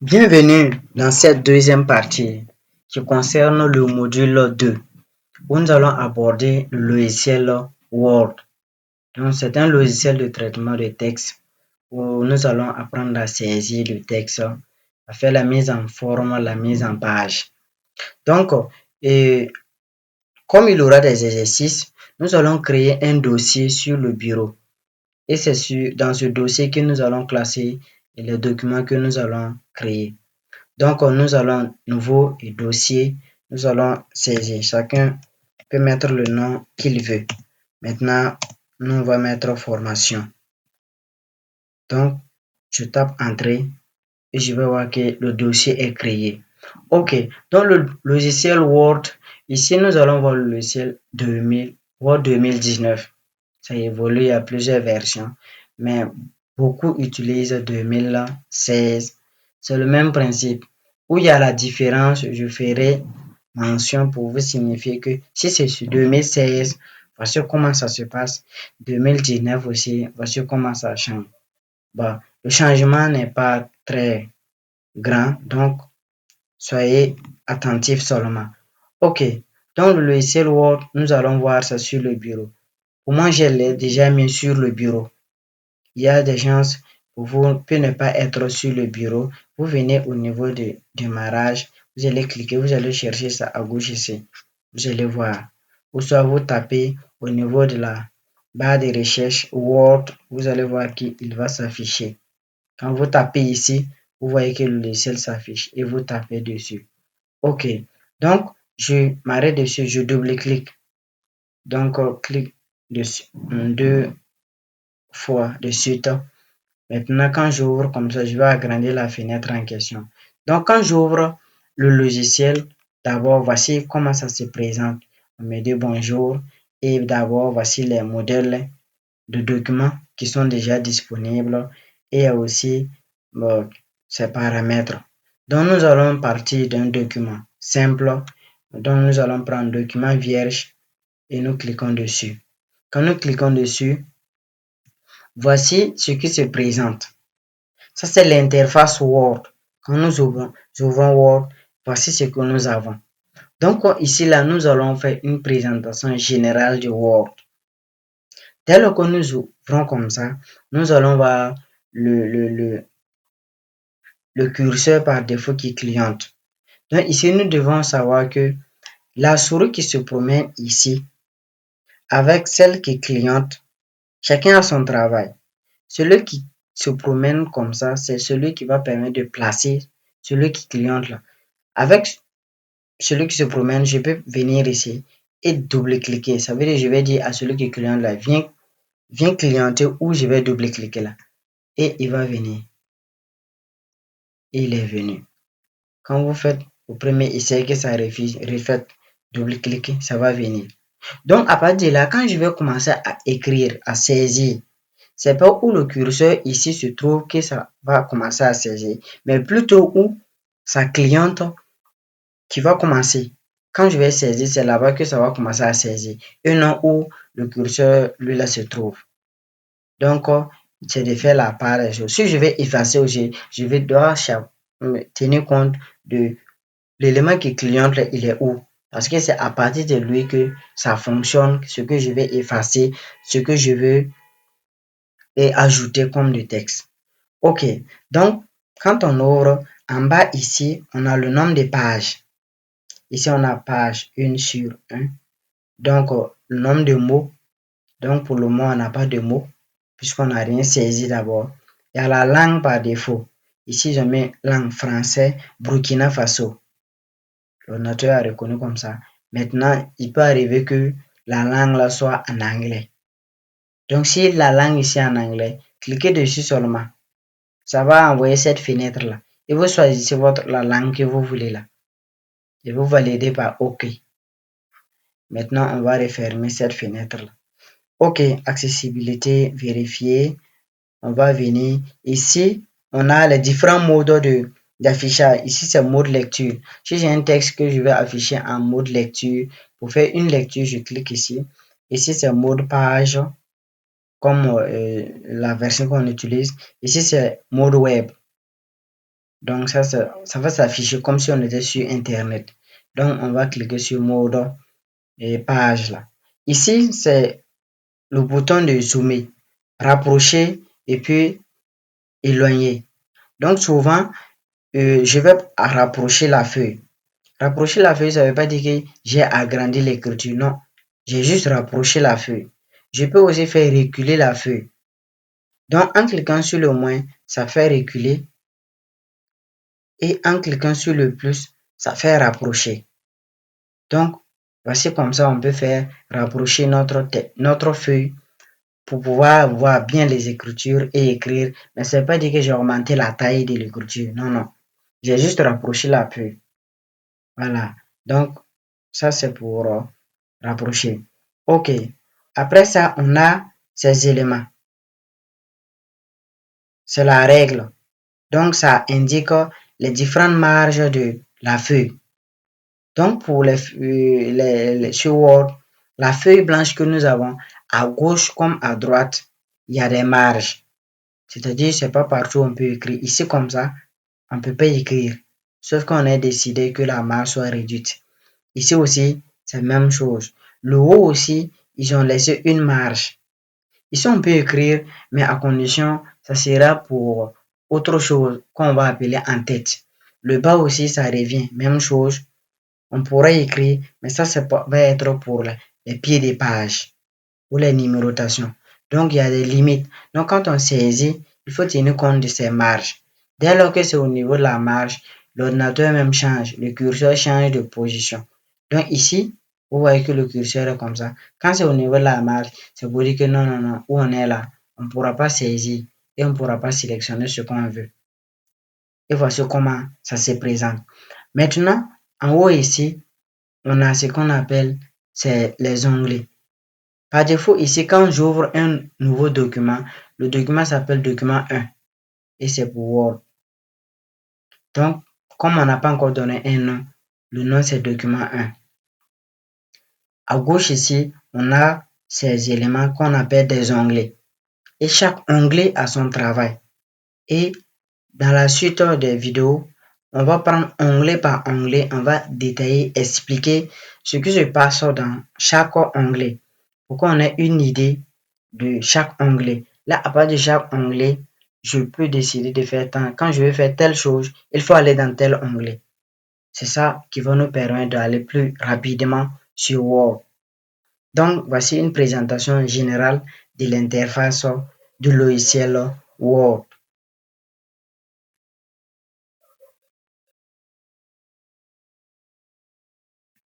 Bienvenue dans cette deuxième partie qui concerne le module 2 où nous allons aborder le logiciel Word. Donc, c'est un logiciel de traitement de texte où nous allons apprendre à saisir le texte, à faire la mise en forme, la mise en page. Donc, et comme il y aura des exercices, nous allons créer un dossier sur le bureau. Et c'est dans ce dossier que nous allons classer les documents que nous allons créer. Donc, nous allons nouveau et dossier, nous allons saisir. Chacun peut mettre le nom qu'il veut. Maintenant, nous on va mettre formation. Donc, je tape entrée et je vais voir que le dossier est créé. OK. Dans le logiciel Word, ici, nous allons voir le logiciel 2000, Word 2019. Ça évolue, il y a plusieurs versions, mais beaucoup utilisent 2016. C'est le même principe. Où il y a la différence, je ferai mention pour vous signifier que si c'est sur 2016, voici comment ça se passe. 2019 aussi, voici comment ça change. Bon, le changement n'est pas très grand, donc soyez attentifs seulement. OK. Dans le logiciel Word, nous allons voir ça sur le bureau. Pour moi, je l'ai déjà mis sur le bureau. Il y a des chances pour vous peut ne pas être sur le bureau. Vous venez au niveau de démarrage, vous allez cliquer, vous allez chercher ça à gauche ici. Vous allez voir. Ou soit vous tapez au niveau de la barre de recherche Word, vous allez voir qu'il va s'afficher. Quand vous tapez ici, vous voyez que le logiciel s'affiche et vous tapez dessus. OK. Donc, je m'arrête dessus, je double-clique. Donc, clique dessus deux fois de suite. Maintenant, quand j'ouvre comme ça, je vais agrandir la fenêtre en question. Donc, quand j'ouvre le logiciel, d'abord, voici comment ça se présente. On me dit bonjour et d'abord, voici les modèles de documents qui sont déjà disponibles et il y a aussi ses paramètres. Donc, nous allons partir d'un document simple. Donc, nous allons prendre un document vierge et nous cliquons dessus. Quand nous cliquons dessus, voici ce qui se présente. Ça, c'est l'interface Word. Quand nous ouvrons Word, voici ce que nous avons. Donc, ici, là, nous allons faire une présentation générale du Word. Dès lors que nous ouvrons comme ça, nous allons voir le curseur par défaut qui cliente. Donc, ici, nous devons savoir que la souris qui se promène ici, avec celle qui cliente, chacun a son travail. Celui qui se promène comme ça, c'est celui qui va permettre de placer celui qui cliente là. Avec celui qui se promène, je peux venir ici et double-cliquer. Ça veut dire que je vais dire à celui qui cliente là, viens clienter ou je vais double-cliquer là. Et il va venir. Et il est venu. Quand vous faites au premier essai que ça refuse, refaites double-cliquer, ça va venir. Donc à partir de là, quand je vais commencer à écrire, à saisir, c'est pas où le curseur ici se trouve que ça va commencer à saisir, mais plutôt où sa cliente qui va commencer. Quand je vais saisir, c'est là-bas que ça va commencer à saisir et non où le curseur, lui, là, se trouve. Donc, c'est de faire la part des choses. Si je vais effacer, je vais devoir tenir compte de l'élément qui cliente, là, il est où. Parce que c'est à partir de lui que ça fonctionne, ce que je vais effacer, ce que je veux et ajouter comme du texte. OK. Donc, quand on ouvre, en bas ici, on a le nombre de pages. Ici, on a page 1 sur 1. Donc, le nombre de mots. Donc, pour le moment, on n'a pas de mots, puisqu'on n'a rien saisi d'abord. Il y a la langue par défaut. Ici, je mets langue français, Burkina Faso. L'ordinateur a reconnu comme ça. Maintenant, il peut arriver que la langue là soit en anglais. Donc, si la langue ici est en anglais, cliquez dessus seulement. Ça va envoyer cette fenêtre là. Et vous choisissez la langue que vous voulez là. Et vous validez par OK. Maintenant, on va refermer cette fenêtre-là. OK, accessibilité vérifiée. On va venir. Ici, on a les différents modes d'affichage. Ici, c'est mode lecture. Si j'ai un texte que je vais afficher en mode lecture, pour faire une lecture, je clique ici. Ici, c'est mode page, comme la version qu'on utilise. Ici, c'est mode web. Donc ça va s'afficher comme si on était sur Internet. Donc on va cliquer sur mode et page là. Ici, c'est le bouton de zoomer, rapprocher et puis éloigner. Donc souvent, je vais rapprocher la feuille. Rapprocher la feuille, ça ne veut pas dire que j'ai agrandi l'écriture. Non, j'ai juste rapproché la feuille. Je peux aussi faire reculer la feuille. Donc en cliquant sur le moins, ça fait reculer. Et en cliquant sur le plus, ça fait rapprocher. Donc, voici comme ça, on peut faire rapprocher notre feuille pour pouvoir voir bien les écritures et écrire. Mais ça ne veut pas dire que j'ai augmenté la taille de l'écriture. Non, non. J'ai juste rapproché la feuille. Voilà. Donc, ça, c'est pour rapprocher. OK. Après ça, on a ces éléments. C'est la règle. Donc, ça indique les différentes marges de la feuille. Donc, pour sur Word, la feuille blanche que nous avons, à gauche comme à droite, il y a des marges. C'est-à-dire, c'est pas partout on peut écrire. Ici, comme ça, on ne peut pas écrire. Sauf qu'on a décidé que la marge soit réduite. Ici aussi, c'est la même chose. Le haut aussi, ils ont laissé une marge. Ici, on peut écrire, mais à condition, ça sera pour autre chose qu'on va appeler en tête. Le bas aussi, ça revient. Même chose. On pourrait écrire, mais ça, va être pour les pieds des pages ou les numérotations. Donc, il y a des limites. Donc, quand on saisit, il faut tenir compte de ces marges. Dès lors que c'est au niveau de la marge, l'ordinateur même change, le curseur change de position. Donc, ici, vous voyez que le curseur est comme ça. Quand c'est au niveau de la marge, c'est pour dire que non, non, non, où on est là, on ne pourra pas saisir et on ne pourra pas sélectionner ce qu'on veut. Et voici comment ça se présente. Maintenant, en haut ici, on a ce qu'on appelle les onglets. Par défaut, ici, quand j'ouvre un nouveau document, le document s'appelle document 1 et c'est pour Word. Donc, comme on n'a pas encore donné un nom, le nom c'est document 1. À gauche ici, on a ces éléments qu'on appelle des onglets. Et chaque onglet a son travail. Et dans la suite des vidéos, on va prendre onglet par onglet, on va détailler, expliquer ce qui se passe dans chaque onglet pour qu'on ait une idée de chaque onglet. Là, à partir de chaque onglet, je peux décider de faire tant. Quand je veux faire telle chose, il faut aller dans tel onglet. C'est ça qui va nous permettre d'aller plus rapidement sur Word. Donc, voici une présentation générale de l'interface du logiciel Word.